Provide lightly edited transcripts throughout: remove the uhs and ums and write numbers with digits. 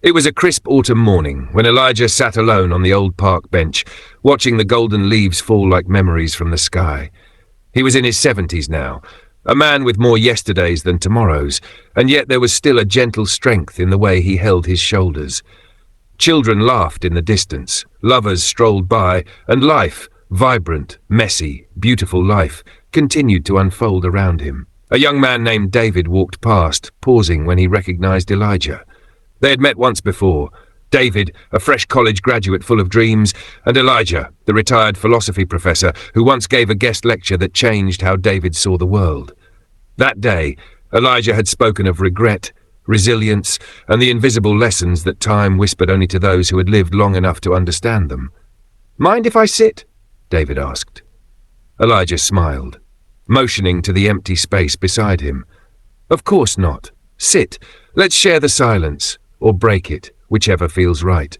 It was a crisp autumn morning when Elijah sat alone on the old park bench, watching the golden leaves fall like memories from the sky. He was in his 70s now, a man with more yesterdays than tomorrows, and yet there was still a gentle strength in the way he held his shoulders. Children laughed in the distance, lovers strolled by, and life, vibrant, messy, beautiful life, continued to unfold around him. A young man named David walked past, pausing when he recognized Elijah. They had met once before. David, a fresh college graduate full of dreams, and Elijah, the retired philosophy professor who once gave a guest lecture that changed how David saw the world. That day, Elijah had spoken of regret, resilience, and the invisible lessons that time whispered only to those who had lived long enough to understand them. "Mind if I sit?" David asked. Elijah smiled, motioning to the empty space beside him. "Of course not. Sit. Let's share the silence, or break it, whichever feels right."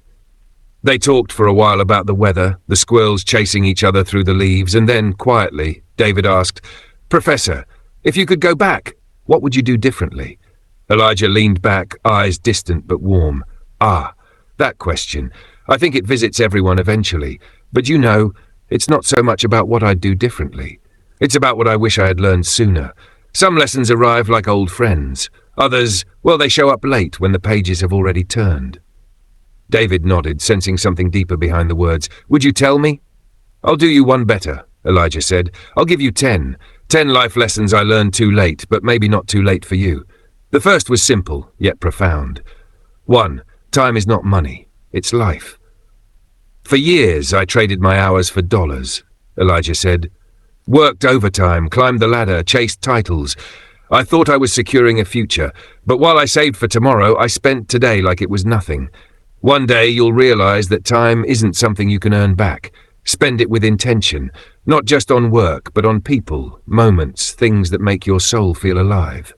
They talked for a while about the weather, the squirrels chasing each other through the leaves, and then, quietly, David asked, "Professor, if you could go back, what would you do differently?" Elijah leaned back, eyes distant but warm. "Ah, that question. I think it visits everyone eventually. But you know, it's not so much about what I'd do differently. It's about what I wish I had learned sooner. Some lessons arrive like old friends. Others, well, they show up late when the pages have already turned." David nodded, sensing something deeper behind the words. "Would you tell me?" "I'll do you one better," Elijah said. "I'll give you 10. 10 life lessons I learned too late, but maybe not too late for you. The first was simple, yet profound. 1. Time is not money. It's life. For years, I traded my hours for dollars," Elijah said. "Worked overtime, climbed the ladder, chased titles. I thought I was securing a future, but while I saved for tomorrow, I spent today like it was nothing. One day you'll realize that time isn't something you can earn back. Spend it with intention, not just on work, but on people, moments, things that make your soul feel alive."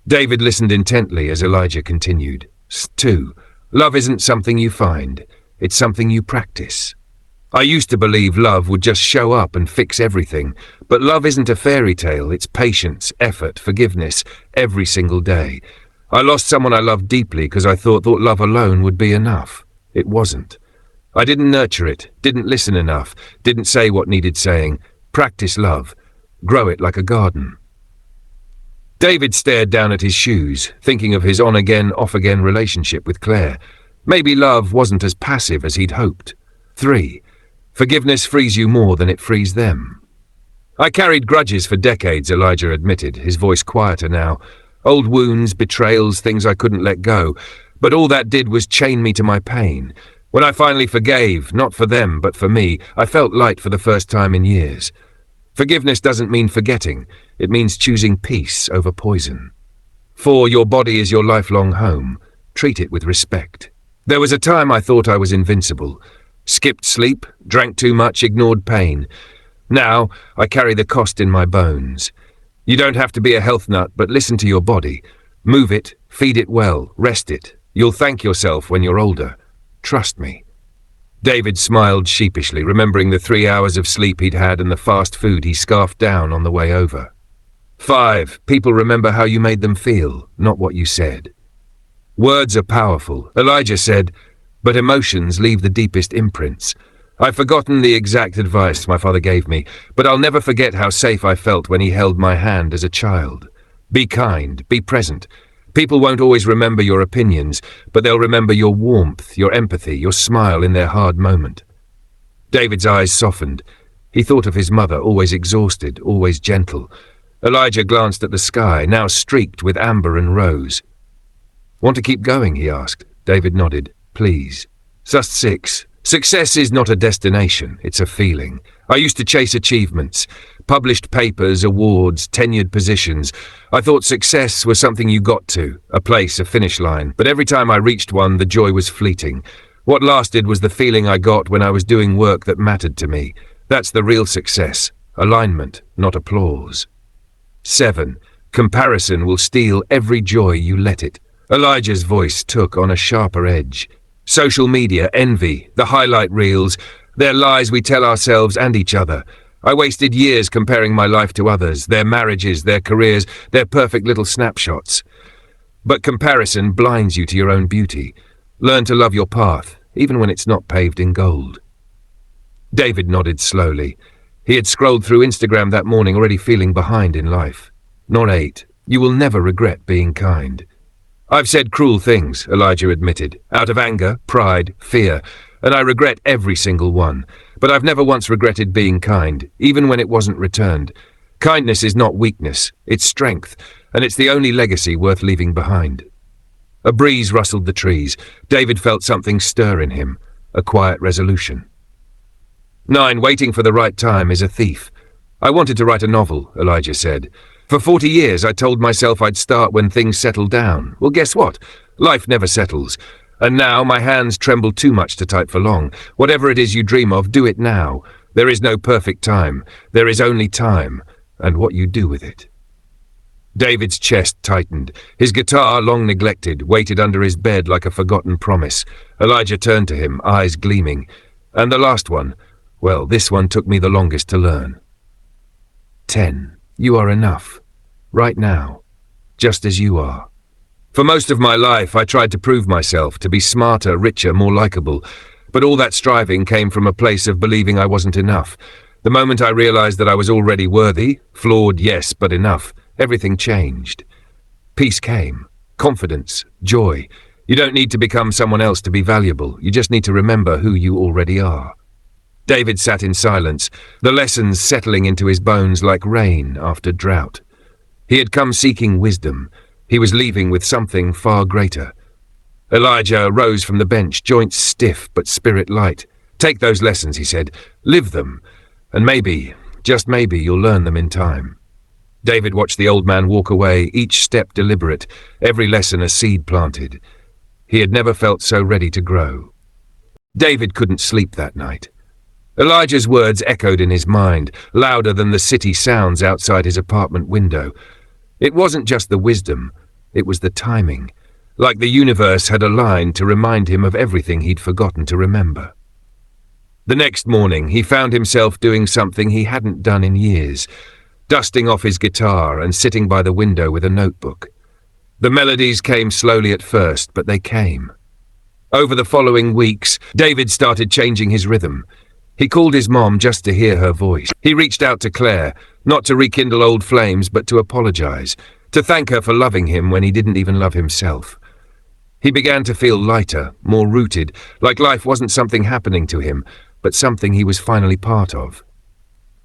David listened intently as Elijah continued. 2. Love isn't something you find. It's something you practice. I used to believe love would just show up and fix everything, but love isn't a fairy tale. It's patience, effort, forgiveness, every single day. I lost someone I loved deeply because I thought love alone would be enough. It wasn't. I didn't nurture it, didn't listen enough, didn't say what needed saying. Practice love. Grow it like a garden. David stared down at his shoes, thinking of his on-again, off-again relationship with Claire. Maybe love wasn't as passive as he'd hoped. 3. Forgiveness frees you more than it frees them. I carried grudges for decades, Elijah admitted, his voice quieter now. Old wounds, betrayals, things I couldn't let go. But all that did was chain me to my pain. When I finally forgave, not for them, but for me, I felt light for the first time in years. Forgiveness doesn't mean forgetting. It means choosing peace over poison. 4. Your body is your lifelong home. Treat it with respect. There was a time I thought I was invincible. Skipped sleep, drank too much, ignored pain. Now, I carry the cost in my bones. You don't have to be a health nut, but listen to your body. Move it, feed it well, rest it. You'll thank yourself when you're older. Trust me. David smiled sheepishly, remembering the 3 hours of sleep he'd had and the fast food he scarfed down on the way over. 5. People remember how you made them feel, not what you said. Words are powerful, Elijah said, but emotions leave the deepest imprints. I've forgotten the exact advice my father gave me, but I'll never forget how safe I felt when he held my hand as a child. Be kind, be present. People won't always remember your opinions, but they'll remember your warmth, your empathy, your smile in their hard moment. David's eyes softened. He thought of his mother, always exhausted, always gentle. Elijah glanced at the sky, now streaked with amber and rose. "Want to keep going?" he asked. David nodded. "Please." Just 6. Success is not a destination, it's a feeling. I used to chase achievements, published papers, awards, tenured positions. I thought success was something you got to, a place, a finish line. But every time I reached one, the joy was fleeting. What lasted was the feeling I got when I was doing work that mattered to me. That's the real success. Alignment, not applause. 7. Comparison will steal every joy you let it. Elijah's voice took on a sharper edge. Social media, envy, the highlight reels, they're lies we tell ourselves and each other. I wasted years comparing my life to others, their marriages, their careers, their perfect little snapshots. But comparison blinds you to your own beauty. Learn to love your path, even when it's not paved in gold. David nodded slowly. He had scrolled through Instagram that morning already feeling behind in life. Not 8. You will never regret being kind. I've said cruel things, Elijah admitted, out of anger, pride, fear, and I regret every single one. But I've never once regretted being kind, even when it wasn't returned. Kindness is not weakness, it's strength, and it's the only legacy worth leaving behind. A breeze rustled the trees. David felt something stir in him, a quiet resolution. 9. Waiting for the right time is a thief. I wanted to write a novel, Elijah said. For 40 years I told myself I'd start when things settled down. Well, guess what? Life never settles. And now my hands tremble too much to type for long. Whatever it is you dream of, do it now. There is no perfect time. There is only time, and what you do with it. David's chest tightened. His guitar, long neglected, waited under his bed like a forgotten promise. Elijah turned to him, eyes gleaming. And the last one, well, this one took me the longest to learn. 10. You are enough. Right now. Just as you are. For most of my life, I tried to prove myself, to be smarter, richer, more likable. But all that striving came from a place of believing I wasn't enough. The moment I realized that I was already worthy, flawed, yes, but enough, everything changed. Peace came. Confidence. Joy. You don't need to become someone else to be valuable. You just need to remember who you already are. David sat in silence, the lessons settling into his bones like rain after drought. He had come seeking wisdom. He was leaving with something far greater. Elijah rose from the bench, joints stiff but spirit light. Take those lessons, he said. Live them. And maybe, just maybe, you'll learn them in time. David watched the old man walk away, each step deliberate, every lesson a seed planted. He had never felt so ready to grow. David couldn't sleep that night. Elijah's words echoed in his mind, louder than the city sounds outside his apartment window. It wasn't just the wisdom, it was the timing, like the universe had aligned to remind him of everything he'd forgotten to remember. The next morning, he found himself doing something he hadn't done in years, dusting off his guitar and sitting by the window with a notebook. The melodies came slowly at first, but they came. Over the following weeks, David started changing his rhythm. He called his mom just to hear her voice. He reached out to Claire, not to rekindle old flames, but to apologize, to thank her for loving him when he didn't even love himself. He began to feel lighter, more rooted, like life wasn't something happening to him, but something he was finally part of.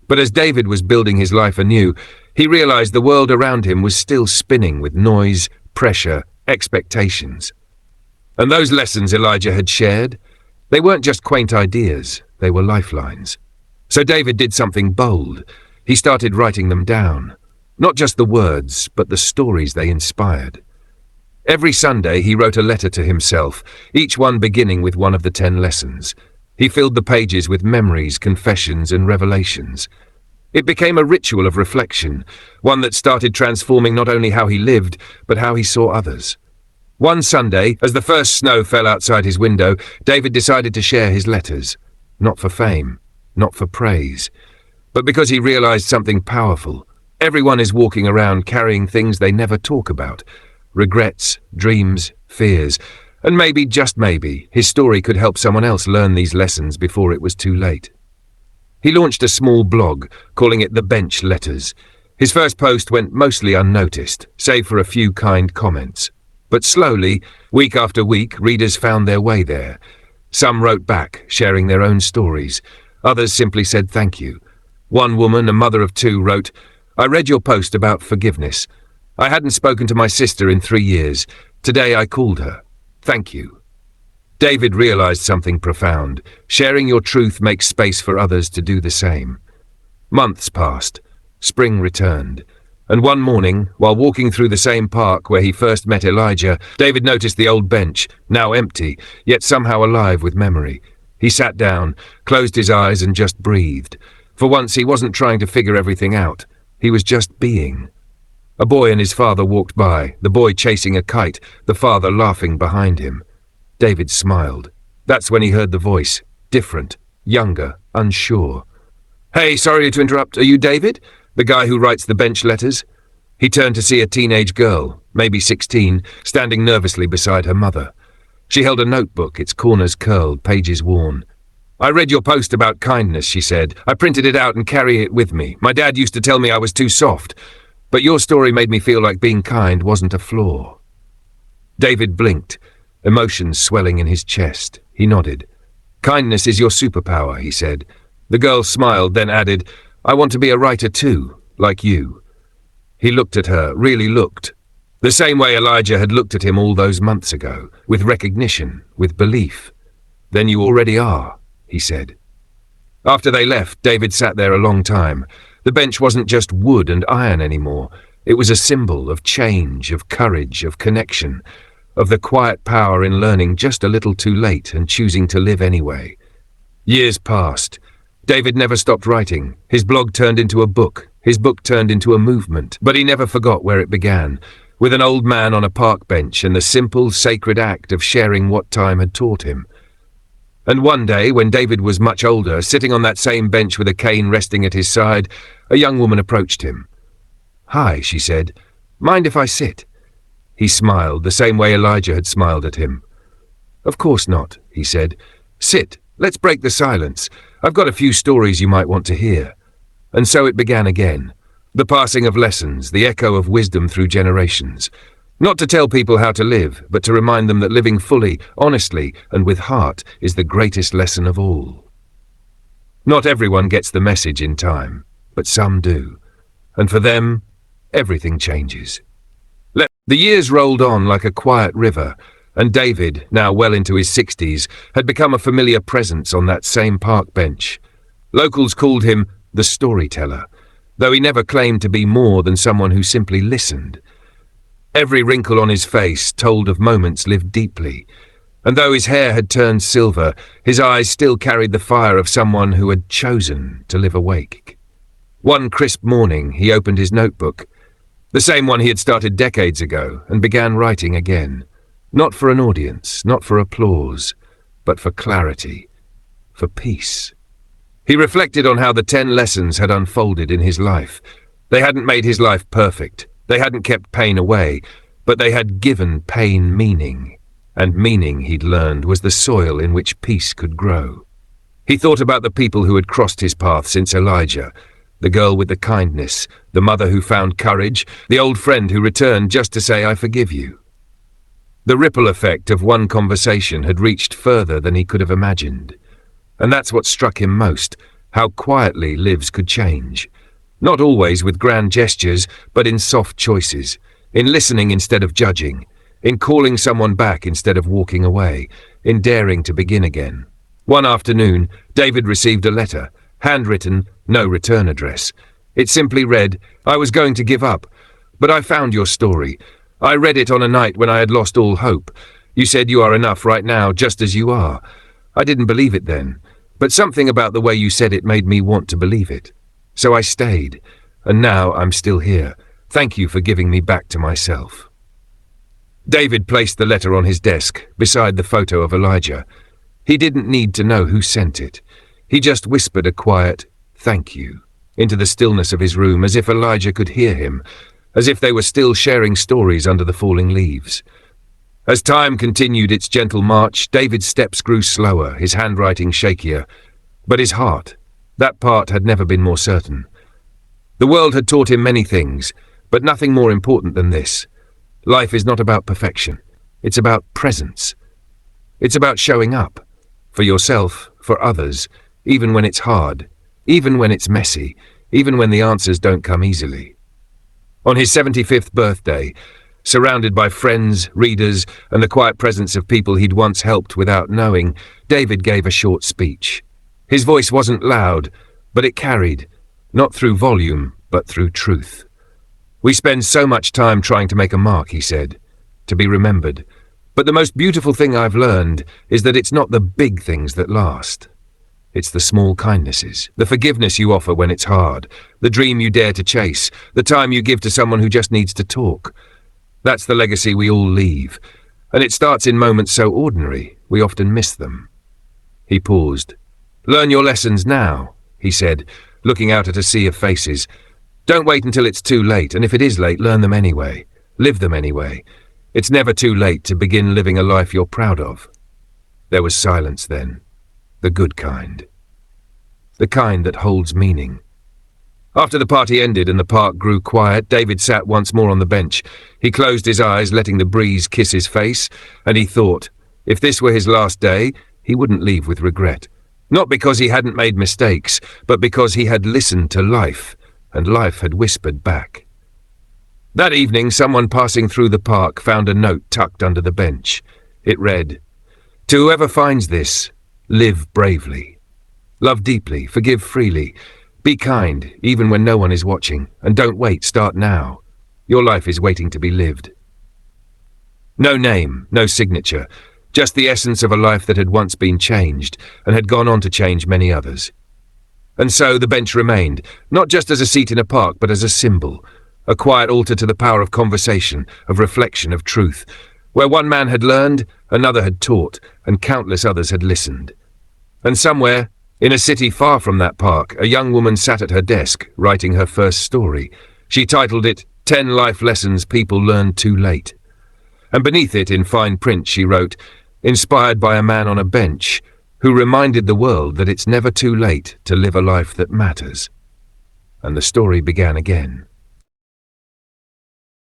But as David was building his life anew, he realized the world around him was still spinning with noise, pressure, expectations. And those lessons Elijah had shared, they weren't just quaint ideas. They were lifelines. So David did something bold. He started writing them down. Not just the words, but the stories they inspired. Every Sunday he wrote a letter to himself, each one beginning with one of the 10 lessons. He filled the pages with memories, confessions, and revelations. It became a ritual of reflection, one that started transforming not only how he lived, but how he saw others. One Sunday, as the first snow fell outside his window, David decided to share his letters. Not for fame, not for praise, but because he realized something powerful. Everyone is walking around carrying things they never talk about. Regrets, dreams, fears, and maybe, just maybe, his story could help someone else learn these lessons before it was too late. He launched a small blog, calling it The Bench Letters. His first post went mostly unnoticed, save for a few kind comments. But slowly, week after week, readers found their way there. Some wrote back, sharing their own stories. Others simply said thank you. One woman, a mother of 2, wrote, I read your post about forgiveness. I hadn't spoken to my sister in 3 years. Today I called her. Thank you. David realized something profound. Sharing your truth makes space for others to do the same. Months passed. Spring returned. And one morning, while walking through the same park where he first met Elijah, David noticed the old bench, now empty, yet somehow alive with memory. He sat down, closed his eyes, and just breathed. For once, he wasn't trying to figure everything out. He was just being. A boy and his father walked by, the boy chasing a kite, the father laughing behind him. David smiled. That's when he heard the voice, different, younger, unsure. Hey, sorry to interrupt. Are you David? The guy who writes the bench letters? He turned to see a teenage girl, maybe 16, standing nervously beside her mother. She held a notebook, its corners curled, pages worn. "I read your post about kindness," she said. "I printed it out and carry it with me. My dad used to tell me I was too soft, but your story made me feel like being kind wasn't a flaw." David blinked, emotions swelling in his chest. He nodded. "Kindness is your superpower," he said. The girl smiled, then added, "I want to be a writer too, like you." He looked at her, really looked. The same way Elijah had looked at him all those months ago, with recognition, with belief. "Then you already are," he said. After they left, David sat there a long time. The bench wasn't just wood and iron anymore. It was a symbol of change, of courage, of connection, of the quiet power in learning just a little too late and choosing to live anyway. Years passed. David never stopped writing. His blog turned into a book. His book turned into a movement. But he never forgot where it began, with an old man on a park bench and the simple, sacred act of sharing what time had taught him. And one day, when David was much older, sitting on that same bench with a cane resting at his side, a young woman approached him. "Hi," she said. "Mind if I sit?" He smiled, the same way Elijah had smiled at him. "Of course not," he said. "Sit. Let's break the silence. I've got a few stories you might want to hear." And so it began again. The passing of lessons, the echo of wisdom through generations. Not to tell people how to live, but to remind them that living fully, honestly, and with heart is the greatest lesson of all. Not everyone gets the message in time, but some do. And for them, everything changes. The years rolled on like a quiet river, and David, now well into his 60s, had become a familiar presence on that same park bench. Locals called him the storyteller, though he never claimed to be more than someone who simply listened. Every wrinkle on his face told of moments lived deeply, and though his hair had turned silver, his eyes still carried the fire of someone who had chosen to live awake. One crisp morning, he opened his notebook, the same one he had started decades ago, and began writing again. Not for an audience, not for applause, but for clarity, for peace. He reflected on how the 10 lessons had unfolded in his life. They hadn't made his life perfect. They hadn't kept pain away, but they had given pain meaning. And meaning, he'd learned, was the soil in which peace could grow. He thought about the people who had crossed his path since Elijah, the girl with the kindness, the mother who found courage, the old friend who returned just to say, "I forgive you." The ripple effect of one conversation had reached further than he could have imagined. And that's what struck him most, how quietly lives could change. Not always with grand gestures, but in soft choices, in listening instead of judging, in calling someone back instead of walking away, in daring to begin again. One afternoon, David received a letter, handwritten, no return address. It simply read, "I was going to give up, but I found your story. I read it on a night when I had lost all hope. You said you are enough right now, just as you are. I didn't believe it then, but something about the way you said it made me want to believe it. So I stayed, and now I'm still here. Thank you for giving me back to myself." David placed the letter on his desk, beside the photo of Elijah. He didn't need to know who sent it. He just whispered a quiet, "Thank you," into the stillness of his room, as if Elijah could hear him, as if they were still sharing stories under the falling leaves. As time continued its gentle march, David's steps grew slower, his handwriting shakier. But his heart, that part had never been more certain. The world had taught him many things, but nothing more important than this. Life is not about perfection. It's about presence. It's about showing up, for yourself, for others, even when it's hard, even when it's messy, even when the answers don't come easily. On his 75th birthday, surrounded by friends, readers, and the quiet presence of people he'd once helped without knowing, David gave a short speech. His voice wasn't loud, but it carried, not through volume, but through truth. "We spend so much time trying to make a mark," he said, "to be remembered. But the most beautiful thing I've learned is that it's not the big things that last. It's the small kindnesses, the forgiveness you offer when it's hard, the dream you dare to chase, the time you give to someone who just needs to talk. That's the legacy we all leave, and it starts in moments so ordinary, we often miss them." He paused. "Learn your lessons now," he said, looking out at a sea of faces. "Don't wait until it's too late, and if it is late, learn them anyway. Live them anyway. It's never too late to begin living a life you're proud of. There was silence then. The good kind. The kind that holds meaning. After the party ended and the park grew quiet, David sat once more on the bench. He closed his eyes, letting the breeze kiss his face, and he thought, if this were his last day, he wouldn't leave with regret. Not because he hadn't made mistakes, but because he had listened to life, and life had whispered back. That evening, someone passing through the park found a note tucked under the bench. It read, "To whoever finds this, live bravely. Love deeply, forgive freely. Be kind, even when no one is watching, and don't wait, start now. Your life is waiting to be lived." No name, no signature, just the essence of a life that had once been changed, and had gone on to change many others. And so the bench remained, not just as a seat in a park, but as a symbol, a quiet altar to the power of conversation, of reflection, of truth, where one man had learned, another had taught, and countless others had listened. And somewhere, in a city far from that park, a young woman sat at her desk, writing her first story. She titled it, 10 Life Lessons People Learn Too Late. And beneath it, in fine print, she wrote, "Inspired by a man on a bench, who reminded the world that it's never too late to live a life that matters." And the story began again.